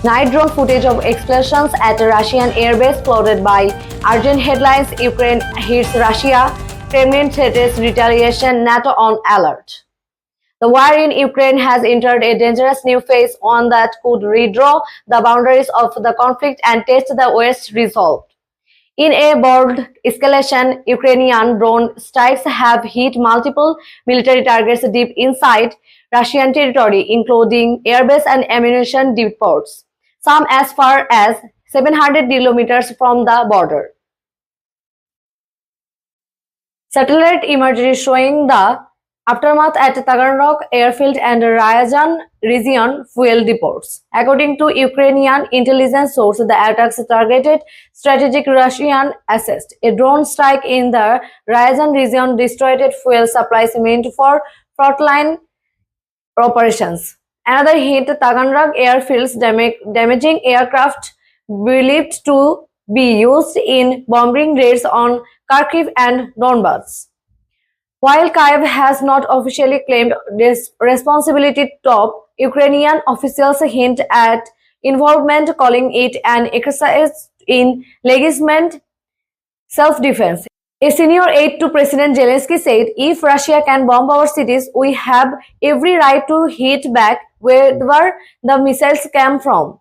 Night drone footage of explosions at a Russian airbase flooded by urgent headlines. Ukraine hits Russia. Kremlin threatens retaliation. NATO on alert. The war in Ukraine has entered a dangerous new phase, one that could redraw the boundaries of the conflict and test the West's resolve. In a bold escalation, Ukrainian drone strikes have hit multiple military targets deep inside Russian territory, including airbase and ammunition depots, some as far as 700 kilometers from the border. Satellite imagery showing the aftermath at Taganrog airfield and Ryazan region fuel depots. According to Ukrainian intelligence source, the attacks targeted strategic Russian assets. A drone strike in the Ryazan region destroyed fuel supplies meant for frontline operations. Another hit Taganrog airfields, damaging aircraft believed to be used in bombing raids on Kyiv and Donbass. While Kyiv has not officially claimed this responsibility, top Ukrainian officials hint at involvement, calling it an exercise in legitimate self-defense. A senior aide to President Zelensky said, "If Russia can bomb our cities, we have every right to hit back wherever the missiles came from."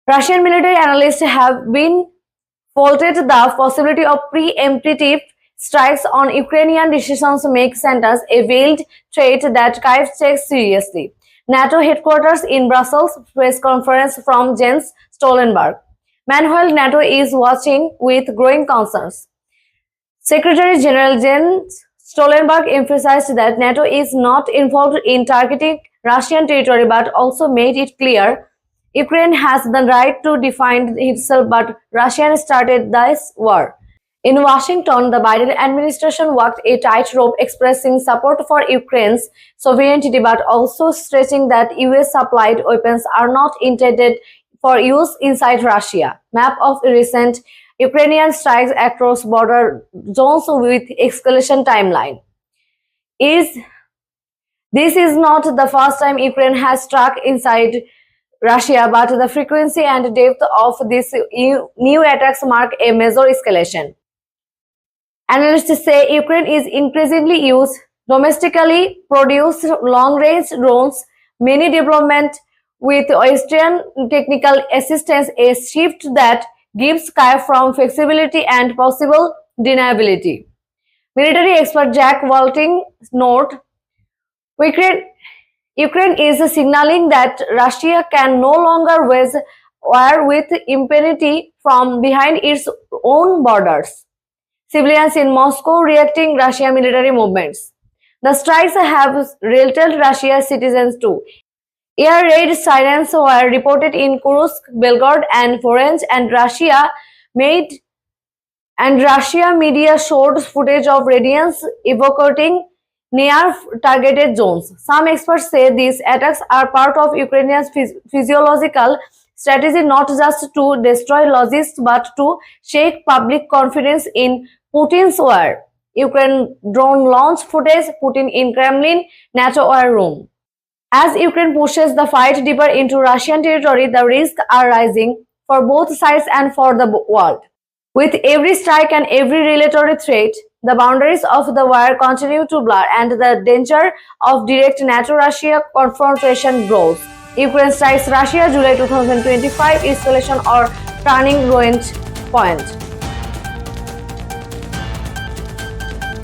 Russian military analysts have been faulted the possibility of preemptive strikes on Ukrainian decisions make sentence a veiled threat that Kyiv takes seriously. NATO headquarters in Brussels, press conference from Jens Stoltenberg. Meanwhile, NATO is watching with growing concerns. Secretary General Jens Stoltenberg emphasized that NATO is not involved in targeting Russian territory but also made it clear Ukraine has the right to defend itself, but Russia started this war. In Washington, the Biden administration walked a tightrope, expressing support for Ukraine's sovereignty but also stressing that US-supplied weapons are not intended for use inside Russia. Map of recent Ukrainian strikes across border zones with escalation timeline. This is not the first time Ukraine has struck inside Russia, but the frequency and depth of these new attacks mark a major escalation. Analysts say Ukraine is increasingly using domestically produced long-range drones, many development with Western technical assistance, a shift that gives Kyiv from flexibility and possible deniability. Military expert Jack Walting note, Ukraine is signaling that Russia can no longer wage war with impunity from behind its own borders. Civilians in Moscow reacting Russian military movements. The strikes have rattled Russia's citizens too. Air raid sirens were reported in Kursk, Belgorod, and Voronezh, and Russia media showed footage of radiance evacuating near targeted zones. Some experts say these attacks are part of Ukrainian physiological strategy, not just to destroy logistics but to shake public confidence in Putin's war. Ukraine drone launch footage, Putin in Kremlin, NATO war room. As Ukraine pushes the fight deeper into Russian territory, the risks are rising for both sides and for the world. With every strike and every retaliatory threat, the boundaries of the war continue to blur and the danger of direct NATO-Russia confrontation grows. Ukraine strikes Russia, July 2025, escalation or turning point.